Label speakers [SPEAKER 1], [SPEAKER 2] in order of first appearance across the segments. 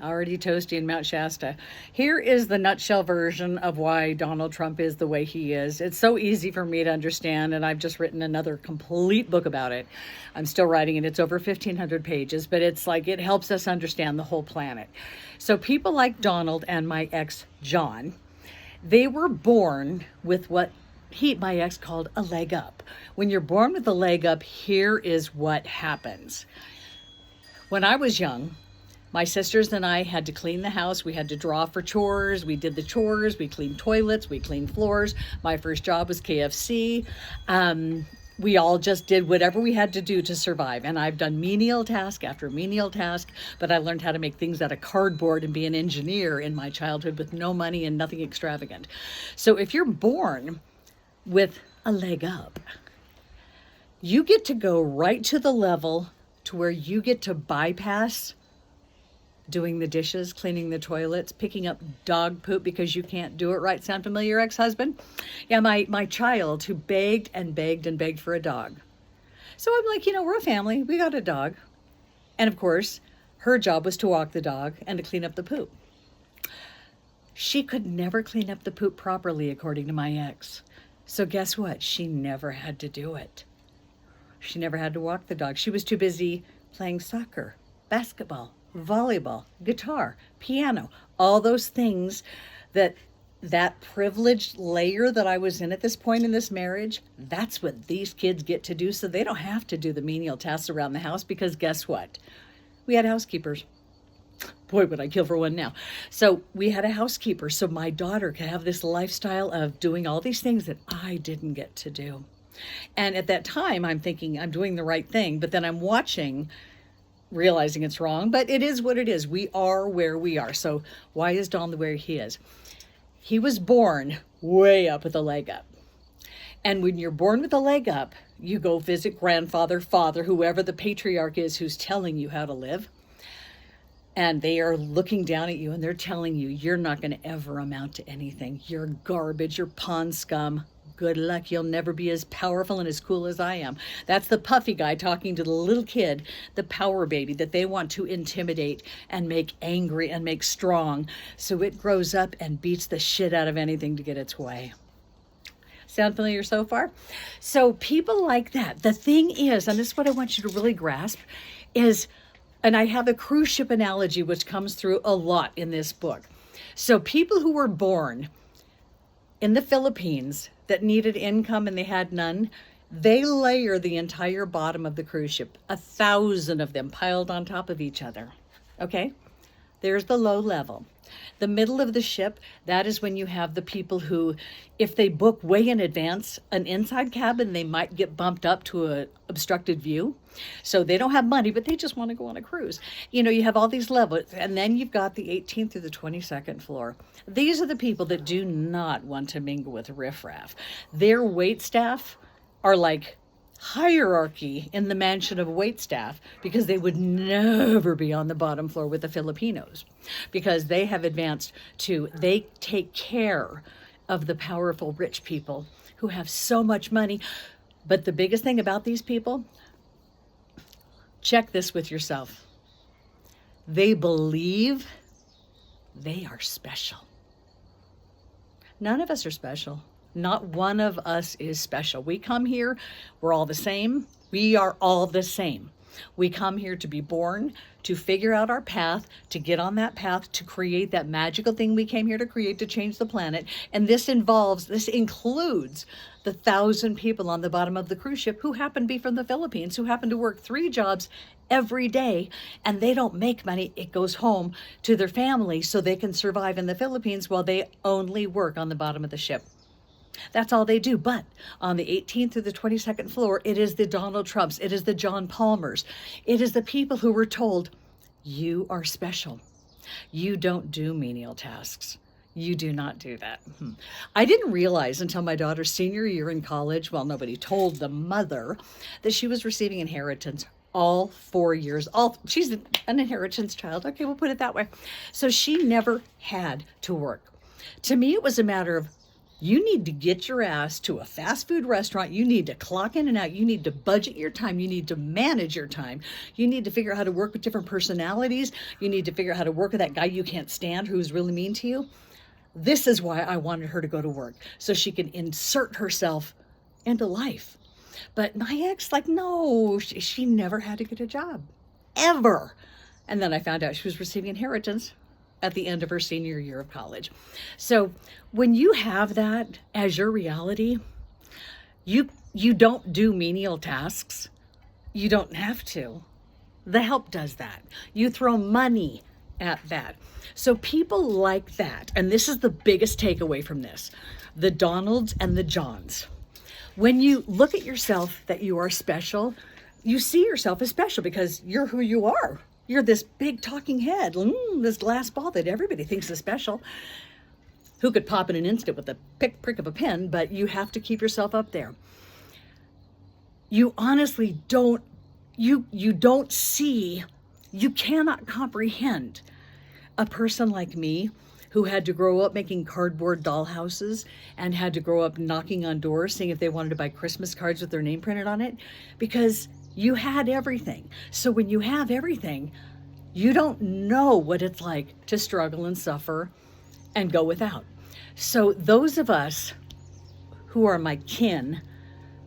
[SPEAKER 1] Already toasty in Mount Shasta. Here is the nutshell version of why Donald Trump is the way he is. It's so easy for me to understand, and I've just written another complete book about it. I'm still writing it. It's over 1,500 pages, but it's like it helps us understand the whole planet. So people like Donald and my ex, John, they were born with what my ex called a leg up. When you're born with a leg up, here is what happens. When I was young, my sisters and I had to clean the house. We had to draw for chores. We did the chores. We cleaned toilets. We cleaned floors. My first job was KFC. We all just did whatever we had to do to survive. And I've done menial task after menial task, but I learned how to make things out of cardboard and be an engineer in my childhood with no money and nothing extravagant. So if you're born with a leg up, you get to go right to the level to where you get to bypass doing the dishes, cleaning the toilets, picking up dog poop because you can't do it right. Sound familiar, ex-husband? Yeah, my child who begged and begged and begged for a dog. So I'm like, we're a family. We got a dog. And of course, her job was to walk the dog and to clean up the poop. She could never clean up the poop properly, according to my ex. So guess what? She never had to do it. She never had to walk the dog. She was too busy playing soccer, basketball, volleyball, guitar, piano, all those things that privileged layer that I was in at this point in this marriage, that's what these kids get to do. So they don't have to do the menial tasks around the house because guess what? We had housekeepers. Boy, would I kill for one now. So we had a housekeeper. So my daughter could have this lifestyle of doing all these things that I didn't get to do. And at that time, I'm thinking I'm doing the right thing, but then I'm watching, realizing it's wrong, but it is what it is. We are where we are. So why is Don the way he is? He was born way up with a leg up. And when you're born with a leg up, you go visit grandfather, father, whoever the patriarch is who's telling you how to live. And they are looking down at you and they're telling you, you're not going to ever amount to anything. You're garbage. You're pond scum. Good luck. You'll never be as powerful and as cool as I am. That's the puffy guy talking to the little kid, the power baby that they want to intimidate and make angry and make strong. So it grows up and beats the shit out of anything to get its way. Sound familiar so far? So people like that. The thing is, and this is what I want you to really grasp, is, and I have a cruise ship analogy which comes through a lot in this book. So people who were born in the Philippines that needed income and they had none, they layer the entire bottom of the cruise ship, 1,000 of them piled on top of each other. Okay? There's the low level. The middle of the ship, that is when you have the people who, if they book way in advance an inside cabin, they might get bumped up to an obstructed view. So they don't have money, but they just want to go on a cruise. You have all these levels, and then you've got the 18th through the 22nd floor. These are the people that do not want to mingle with riffraff. Their wait staff are like hierarchy in the mansion of wait staff because they would never be on the bottom floor with the Filipinos because they have advanced to, they take care of the powerful rich people who have so much money. But the biggest thing about these people, check this with yourself. They believe they are special. None of us are special. Not one of us is special. We come here, we're all the same. We are all the same. We come here to be born, to figure out our path, to get on that path, to create that magical thing we came here to create, to change the planet. And this includes the 1,000 people on the bottom of the cruise ship who happen to be from the Philippines, who happen to work 3 jobs every day, and they don't make money. It goes home to their family so they can survive in the Philippines while they only work on the bottom of the ship. That's all they do. But on the 18th through the 22nd floor, it is the Donald Trumps. It is the John Palmers. It is the people who were told, you are special. You don't do menial tasks. You do not do that. I didn't realize until my daughter's senior year in college, well, nobody told the mother, that she was receiving inheritance all 4 years. She's an inheritance child. Okay, we'll put it that way. So she never had to work. To me, it was a matter of, You need to get your ass to a fast food restaurant. You need to clock in and out. You need to budget your time. You need to manage your time. You need to figure out how to work with different personalities. You need to figure out how to work with that guy you can't stand who's really mean to you. This is why I wanted her to go to work, so she can insert herself into life. But my ex, like, no, she never had to get a job, ever. And then I found out she was receiving inheritance at the end of her senior year of college. So when you have that as your reality, you don't do menial tasks. You don't have to. The help does that. You throw money at that. So people like that, and this is the biggest takeaway from this, the Donalds and the Johns. When you look at yourself that you are special, you see yourself as special because you're who you are. You're this big talking head, this glass ball that everybody thinks is special, who could pop in an instant with a prick of a pen, but you have to keep yourself up there. You honestly don't, you don't see, you cannot comprehend a person like me who had to grow up making cardboard dollhouses and had to grow up knocking on doors seeing if they wanted to buy Christmas cards with their name printed on it, because you had everything. So when you have everything, you don't know what it's like to struggle and suffer and go without. So those of us who are my kin,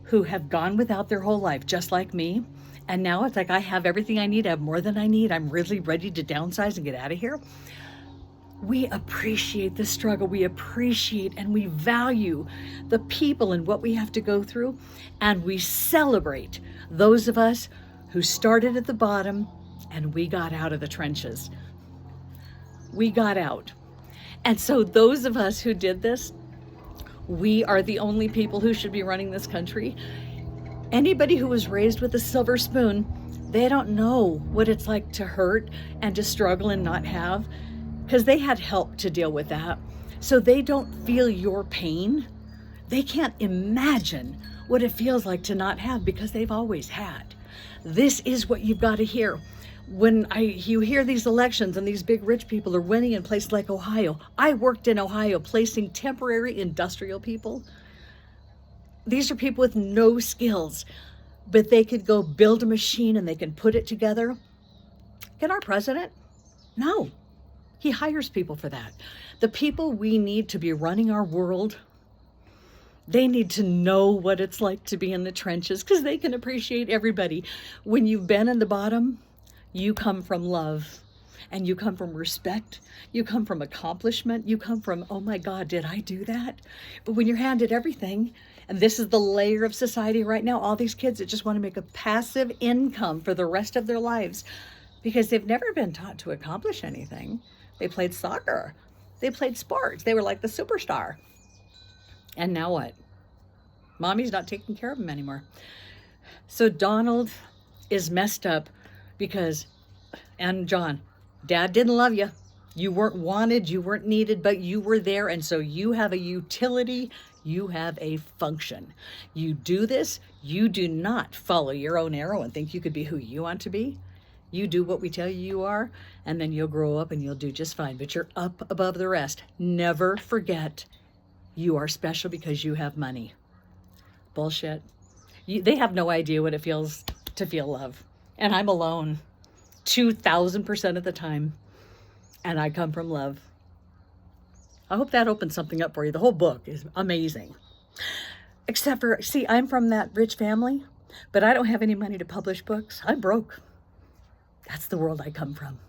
[SPEAKER 1] who have gone without their whole life, just like me, and now it's like I have everything I need, I have more than I need, I'm really ready to downsize and get out of here. We appreciate the struggle. We appreciate and we value the people and what we have to go through. And we celebrate those of us who started at the bottom and we got out of the trenches. We got out. And so those of us who did this, we are the only people who should be running this country. Anybody who was raised with a silver spoon, they don't know what it's like to hurt and to struggle and not have, because they had help to deal with that. So they don't feel your pain. They can't imagine what it feels like to not have, because they've always had. This is what you've got to hear. When you hear these elections and these big rich people are winning in places like Ohio. I worked in Ohio placing temporary industrial people. These are people with no skills, but they could go build a machine and they can put it together. Can our president? No. He hires people for that. The people we need to be running our world, they need to know what it's like to be in the trenches, because they can appreciate everybody. When you've been in the bottom, you come from love and you come from respect. You come from accomplishment. You come from, oh my God, did I do that? But when you're handed everything, and this is the layer of society right now, all these kids that just want to make a passive income for the rest of their lives because they've never been taught to accomplish anything. They played soccer. They played sports. They were like the superstar. And now what? Mommy's not taking care of them anymore. So Donald is messed up because, and John, Dad didn't love you. You weren't wanted, you weren't needed, but you were there. And so you have a utility, you have a function. You do this, you do not follow your own arrow and think you could be who you want to be. You do what we tell you you are, and then you'll grow up and you'll do just fine. But you're up above the rest. Never forget you are special because you have money. Bullshit. They have no idea what it feels to feel love. And I'm alone 2,000% of the time. And I come from love. I hope that opens something up for you. The whole book is amazing. Except for, see, I'm from that rich family, but I don't have any money to publish books. I'm broke. That's the world I come from.